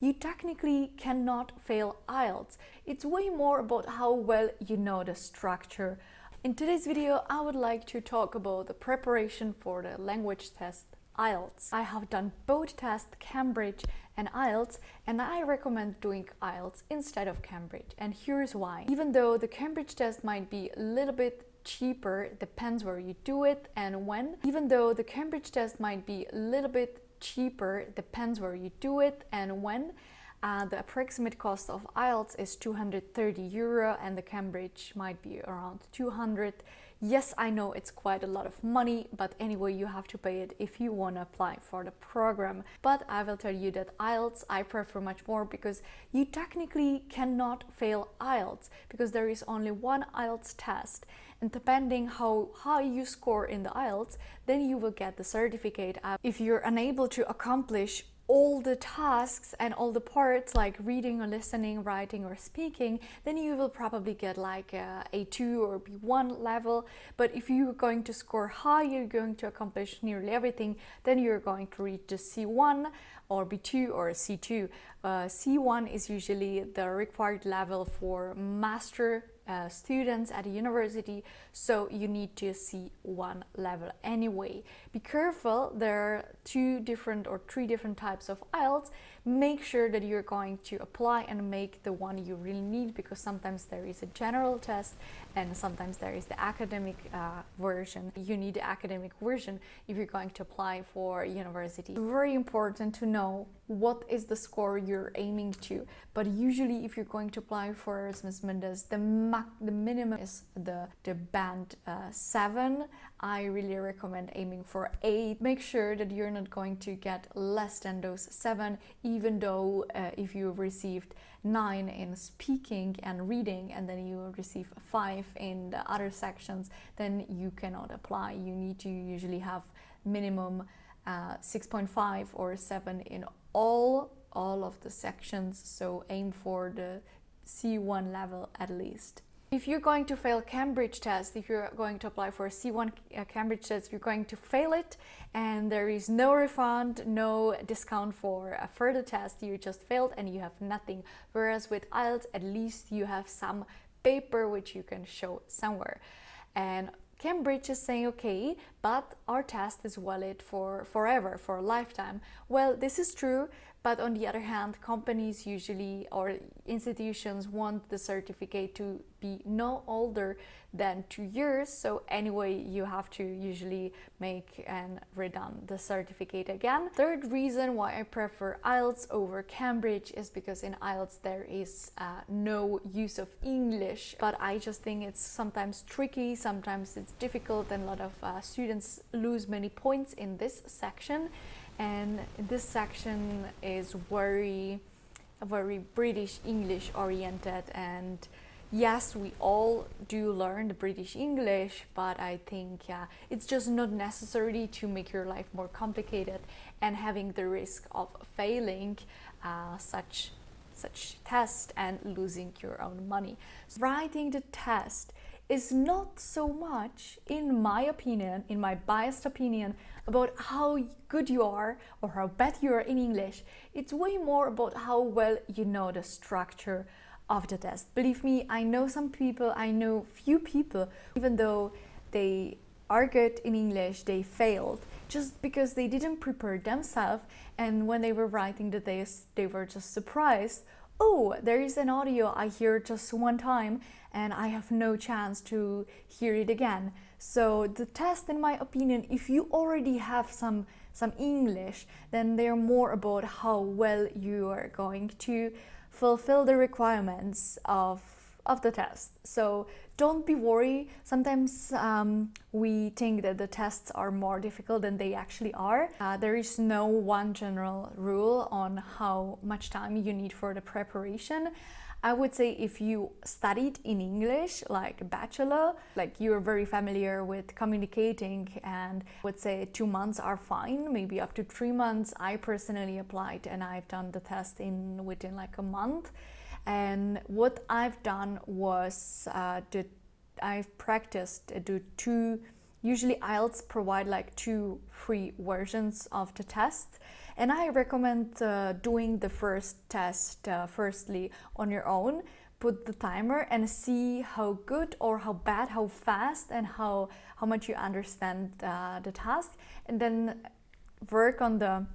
You technically cannot fail IELTS. It's way more about how well you know the structure. In today's video, I would like to talk about the preparation for the language test IELTS. I have done both tests, Cambridge and IELTS, and I recommend doing IELTS instead of Cambridge. And here's why. Even though the Cambridge test might be a little bit cheaper, depends where you do it and when. Even though the Cambridge test might be a little bit cheaper, depends where you do it and when. The approximate cost of IELTS is €230 and the Cambridge might be around 200. Yes, I know it's quite a lot of money, but anyway, you have to pay it if you want to apply for the program. But I will tell you that IELTS I prefer much more because you technically cannot fail IELTS because there is only one IELTS test. And depending how high you score in the IELTS, then you will get the certificate. If you're unable to accomplish all the tasks and all the parts like reading or listening, writing or speaking, then you will probably get like a A2 or B1 level. But if you're going to score high, you're going to accomplish nearly everything, then you're going to reach the C1 or B2 or C2. C1 is usually the required level for master students at a university, so you need to C1 level anyway. Be careful, there are 2 different or 3 different types of IELTS. Make sure that you're going to apply and make the one you really need, because sometimes there is a general test and sometimes there is the academic version. You need the academic version if you're going to apply for university. It's very important to know what is the score you're aiming to, but usually if you're going to apply for Erasmus Mundus, the minimum is the band 7. I really recommend aiming for 8. Make sure that you're not going to get less than those 7, even though if you received 9 in speaking and reading and then you receive 5 in the other sections, then you cannot apply. You need to usually have minimum 6.5 or 7 in all of the sections, so aim for the C1 level at least. If you're going to fail Cambridge test, if you're going to apply for a C1 Cambridge test, you're going to fail it and there is no refund, no discount for a further test. You just failed and you have nothing. Whereas with IELTS, at least you have some paper which you can show somewhere. And Cambridge is saying, okay, but our test is valid for forever, for a lifetime. Well, this is true, but on the other hand, companies usually or institutions want the certificate to be no older than 2 years. So anyway, you have to usually make and redone the certificate again. Third reason why I prefer IELTS over Cambridge is because in IELTS there is no use of English, but I just think it's sometimes tricky, sometimes it's difficult, and a lot of students lose many points in this section. And this section is very British English oriented, and yes, we all do learn the British English, but I think it's just not necessary to make your life more complicated and having the risk of failing such test and losing your own money. So writing the test is not so much, in my opinion, in my biased opinion, about how good you are or how bad you are in English. It's way more about how well you know the structure of the test. Believe me, I know some people, I know few people, even though they are good in English, they failed just because they didn't prepare themselves, and when they were writing the test, they were just surprised. Oh, there is an audio I hear just one time and I have no chance to hear it again. So the test, in my opinion, if you already have some English, then they're more about how well you are going to fulfill the requirements of the test. So don't be worried. Sometimes we think that the tests are more difficult than they actually are. There is no one general rule on how much time you need for the preparation. I would say if you studied in English, like a bachelor, like you're very familiar with communicating, and I would say 2 months are fine, maybe up to 3 months. I personally applied and I've done the test within like a month. And what I've done was I've practiced the 2 Usually IELTS provide like 2 free versions of the test, And I recommend doing the first test firstly on your own. Put the timer and see how good or how bad, how fast and how much you understand the task, and then work on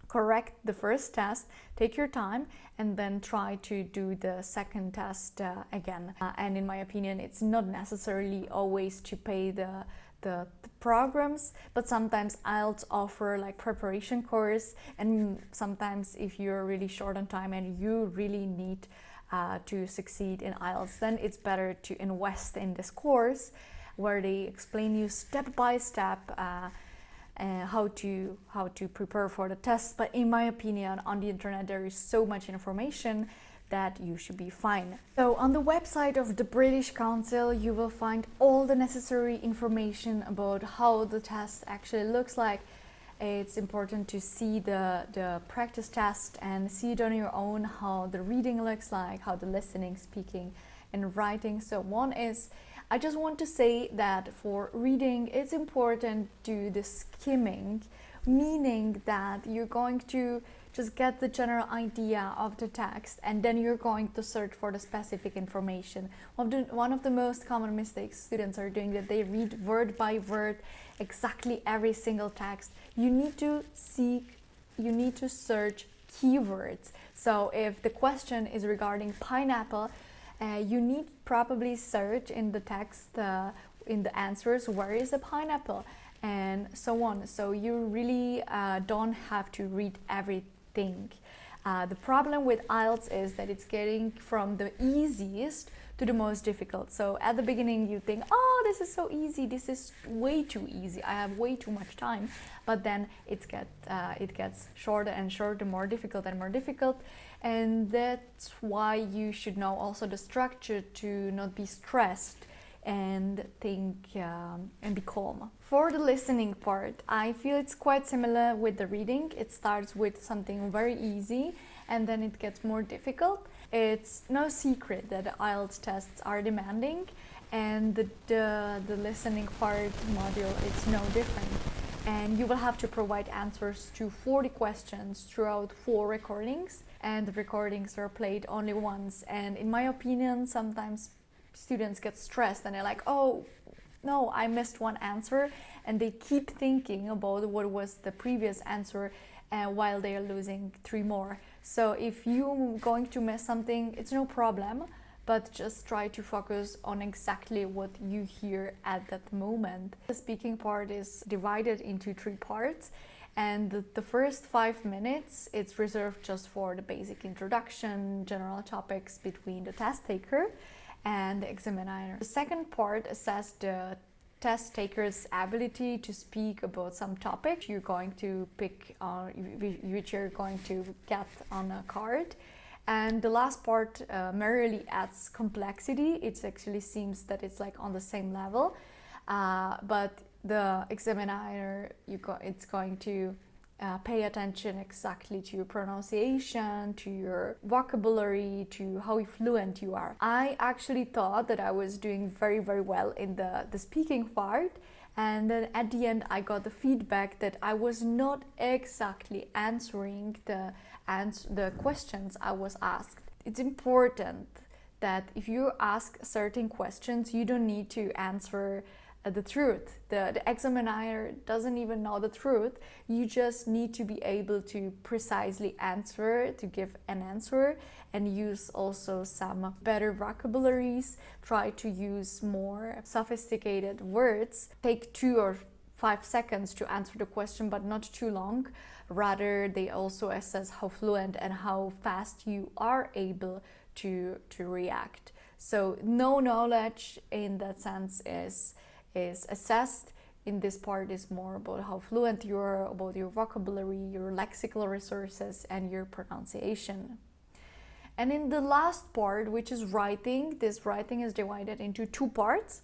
correct the first test, take your time, and then try to do the second test again. And in my opinion, it's not necessarily always to pay the programs, but sometimes IELTS offer like preparation course, and sometimes if you're really short on time and you really need to succeed in IELTS, then it's better to invest in this course where they explain you step by step how to prepare for the test. But in my opinion, on the internet there is so much information that you should be fine. So on the website of the British Council you will find all the necessary information about how the test actually looks like. It's important to see the practice test and see it on your own, how the reading looks like, how the listening, speaking and writing so on is. I just want to say that for reading it's important to do the skimming, meaning that you're going to just get the general idea of the text and then you're going to search for the specific information. One of the most common mistakes students are doing, that they read word by word exactly every single text. You need to search keywords. So if the question is regarding pineapple, you need probably search in the text, in the answers, where is the pineapple, and so on. So you really don't have to read everything. The problem with IELTS is that it's getting from the easiest to the most difficult. So at the beginning you think, oh, this is so easy, this is way too easy, I have way too much time, but then it gets shorter and shorter, more difficult and more difficult. And that's why you should know also the structure to not be stressed and think and be calm. For the listening part, I feel it's quite similar with the reading. It starts with something very easy and then it gets more difficult. It's no secret that the IELTS tests are demanding, and the listening part module, it's no different. And you will have to provide answers to 40 questions throughout 4 recordings, and the recordings are played only once. And in my opinion, sometimes students get stressed and they're like, oh no, I missed one answer, and they keep thinking about what was the previous answer while they are losing 3 more. So if you're going to miss something, it's no problem, but just try to focus on exactly what you hear at that moment. The speaking part is divided into 3 parts, and the first 5 minutes it's reserved just for the basic introduction, general topics between the test taker and the examiner. The second part assesses the test taker's ability to speak about some topic you're going to pick on, which you're going to get on a card. And the last part merely adds complexity. It actually seems that it's like on the same level, but the examiner, it's going to pay attention exactly to your pronunciation, to your vocabulary, to how fluent you are. I actually thought that I was doing very, very well in the speaking part, and then at the end I got the feedback that I was not exactly answering the questions I was asked. It's important that if you ask certain questions, you don't need to answer the truth. The examiner doesn't even know the truth. You just need to be able to precisely answer, to give an answer, and use also some better vocabularies. Try to use more sophisticated words. Take 2 or 5 seconds to answer the question, but not too long. Rather, they also assess how fluent and how fast you are able to react. So no knowledge in that sense is assessed. In this part is more about how fluent you are, about your vocabulary, your lexical resources, and your pronunciation. And in the last part, which is writing, this writing is divided into 2 parts.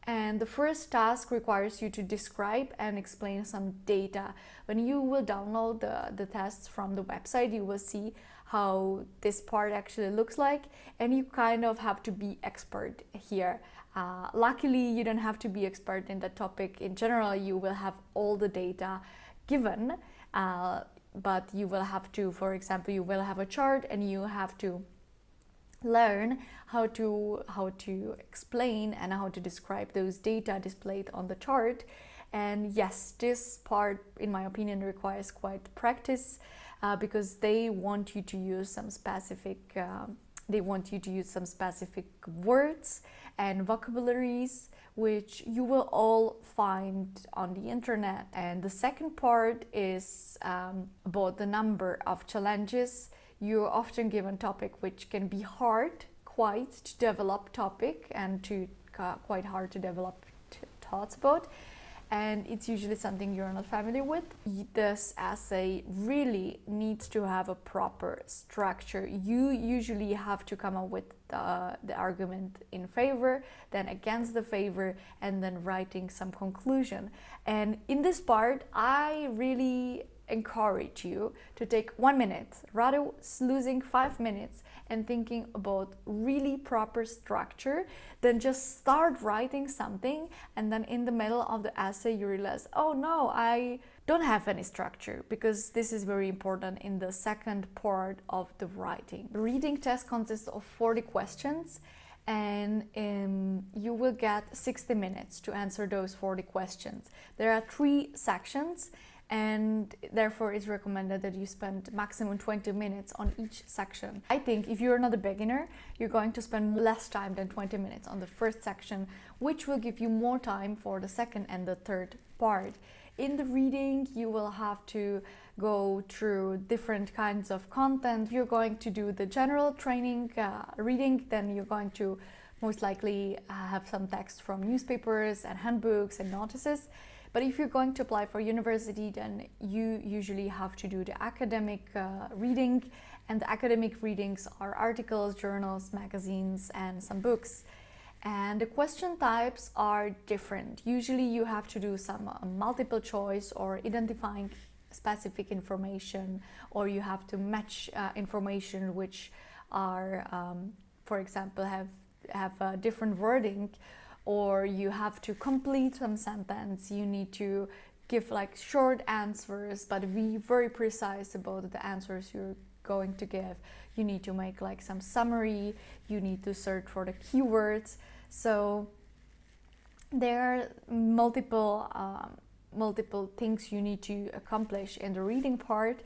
And the first task requires you to describe and explain some data. When you will download the tests from the website, you will see how this part actually looks like, and you kind of have to be expert here. Luckily, you don't have to be expert in the topic. In general, you will have all the data given. but you will have to, for example, you will have a chart and you have to learn how to explain and how to describe those data displayed on the chart. And yes, this part, in my opinion, requires quite practice because they want you to use some specific words and vocabularies which you will all find on the internet. And the second part is about the number of challenges. You're often given topic which can be hard quite to develop topic and to quite hard to develop thoughts about, and it's usually something you're not familiar with. This essay really needs to have a proper structure. You usually have to come up with the argument in favor, then against the favor, and then writing some conclusion. And in this part, I really encourage you to take 1 minute, rather losing 5 minutes and thinking about really proper structure, then just start writing something, and then in the middle of the essay you realize, oh no, I don't have any structure, because this is very important in the second part of the writing. The reading test consists of 40 questions, and you will get 60 minutes to answer those 40 questions. There are 3 sections, and therefore it's recommended that you spend maximum 20 minutes on each section. I think if you're not a beginner, you're going to spend less time than 20 minutes on the first section, which will give you more time for the second and the third part. In the reading, you will have to go through different kinds of content. If you're going to do the general training reading, then you're going to most likely have some text from newspapers and handbooks and notices. But if you're going to apply for university, then you usually have to do the academic reading, and the academic readings are articles, journals, magazines, and some books. And the question types are different. Usually you have to do some multiple choice or identifying specific information, or you have to match information which are, for example, have a different wording, or you have to complete some sentence. You need to give like short answers, but be very precise about the answers you're going to give. You need to make like some summary, you need to search for the keywords. So there are multiple things you need to accomplish in the reading part.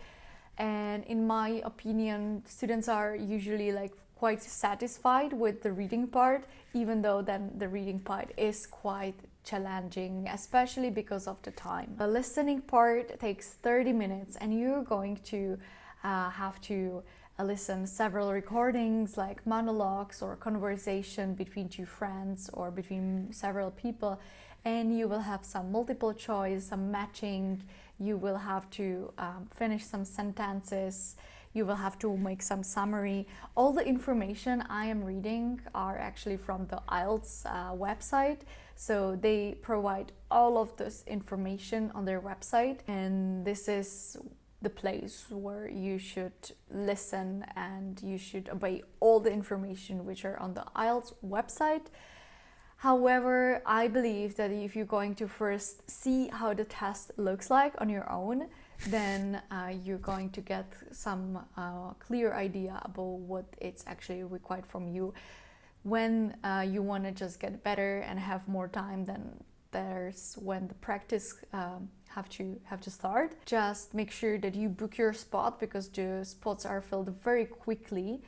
And in my opinion, students are usually like quite satisfied with the reading part, even though then the reading part is quite challenging, especially because of the time. The listening part takes 30 minutes, and you're going to have to listen several recordings, like monologues or conversation between 2 friends or between several people, and you will have some multiple choice, some matching. You will have to finish some sentences. You will have to make some summary. All the information I am reading are actually from the IELTS website. So they provide all of this information on their website. And this is the place where you should listen and you should obey all the information which are on the IELTS website. However, I believe that if you're going to first see how the test looks like on your own, then you're going to get some clear idea about what it's actually required from you. When you want to just get better and have more time, then there's when the practice have to start. Just make sure that you book your spot, because the spots are filled very quickly,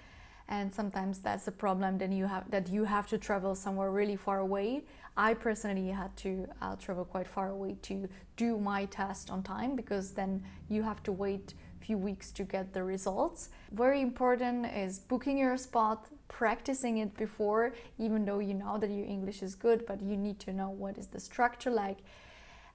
and sometimes that's a problem. Then you have to travel somewhere really far away. I personally had to travel quite far away to do my test on time, because then you have to wait a few weeks to get the results. Very important is booking your spot, practicing it before, even though you know that your English is good, but you need to know what is the structure like.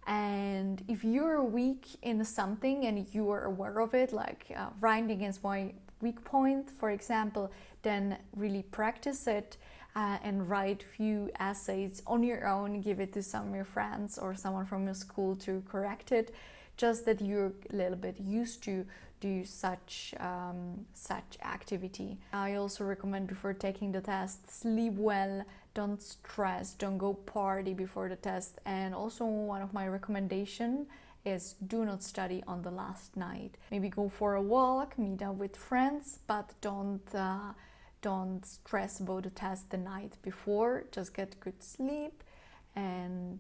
And if you're weak in something and you are aware of it, like writing against my weak point, for example, then really practice it and write few essays on your own. Give it to some of your friends or someone from your school to correct it, just that you're a little bit used to do such activity. I also recommend before taking the test, sleep well, don't stress, don't go party before the test. And also one of my recommendation is do not study on the last night. Maybe go for a walk, meet up with friends, but don't stress about the test the night before. Just get good sleep, and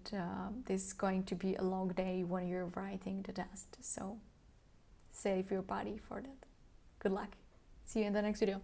this is going to be a long day when you're writing the test. So save your body for that. Good luck. See you in the next video.